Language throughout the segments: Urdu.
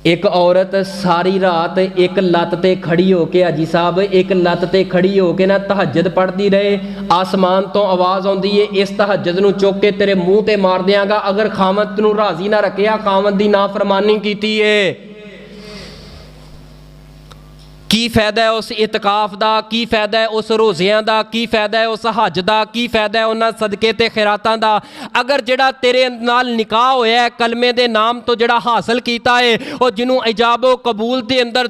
ایک عورت ساری رات ایک لت تے کھڑی ہو کے حاجی صاحب ایک لت تے کھڑی ہو کے نا تہجد پڑھتی رہے، آسمان تو آواز آندی ہے اس تہجد نو چوک کے تیرے منہ تے مار دیاں گا اگر خاوند نو راضی نہ رکھیا، خاوند دی نافرمانی کیتی ہے۔ کی فائدہ ہے اس اعتکاف دا، کی فائدہ ہے اس روزیاں دا، کی فائدہ ہے اس حج دا، کی فائدہ ہے انہاں صدقے تے خیراتاں دا۔ اگر جڑا تیرے نال نکاح ہویا ہے کلمے دے نام تو جڑا حاصل کیتا ہے اور جنوں ایجاب و قبول دے اندر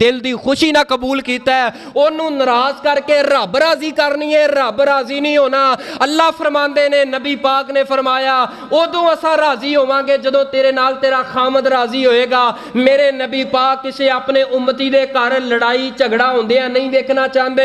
دل دی خوشی نہ قبول کیتا ہے انہوں ناراض کر کے رب راضی کرنی ہے، رب راضی نہیں ہونا۔ اللہ فرماندے نے، نبی پاک نے فرمایا ادوں اساں راضی ہوواں گے جدوں تیرے نال تیرا خامد راضی ہوئے گا۔ میرے نبی پاک کسے اپنے امتی دے گھر لڑائی جھگڑا ہوندیاں نہیں دیکھنا چاہندے۔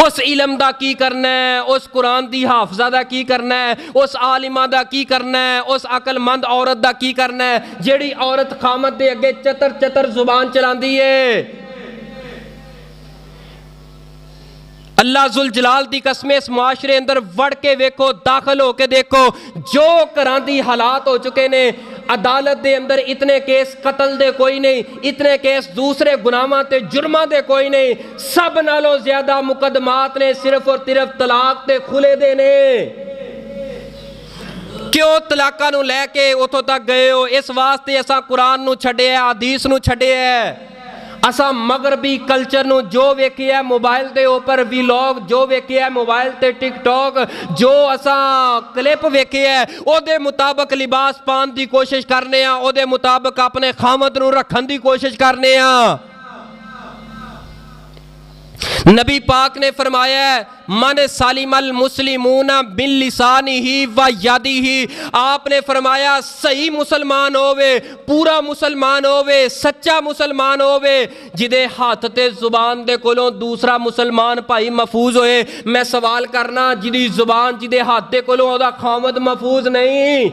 اس علم دا کی کرنا ہے، اس قرآن دی حافظہ دا کی کرنا ہے، اس عالمہ دا کی کرنا ہے، اس عقل مند عورت دا کی کرنا ہے جیڑی عورت خامد دے اگے چتر چتر زبان چلاندی ہے۔ اللہ ذوالجلال دی قسم اس معاشرے اندر وڑ کے ویکھو، داخل ہو کے دیکھو، جو کران دی حالات ہو چکے نے۔ عدالت دے اندر اتنے کیس قتل دے کوئی نہیں، اتنے کیس دوسرے گناہاں تے جرماں دے کوئی نہیں، سب نالوں زیادہ مقدمات نے صرف اور صرف طلاق تے کھلے دے نے۔ کیوں طلاقاں نو لے کے اتھوں تک گئے ہو؟ اس واسطے اساں قرآن نو چھڈے ہے، حدیث نو چھڈے ہے، اساں مغربی کلچر نو جو ویکھیا ہے موبائل دے اوپر ویلاگ، جو ویکھیا ہے موبائل تے ٹک ٹاک، جو اساں کلپ ویکھیا ہے او دے مطابق لباس پان دی کوشش کرنے ہاں، او دے مطابق اپنے خامد نو رکھن دی کوشش کرنے ہاں۔ نبی پاک نے فرمایا ہے من سالم المسلمون من لسانہ و یدہ، آپ نے فرمایا صحیح مسلمان ہووے، پورا مسلمان ہووے، سچا مسلمان ہووے جدے ہاتھ تے زبان دے کولوں دوسرا مسلمان بھائی محفوظ ہوئے۔ میں سوال کرنا جدی زبان جدے ہاتھ دے کولوں او دا خامد محفوظ نہیں،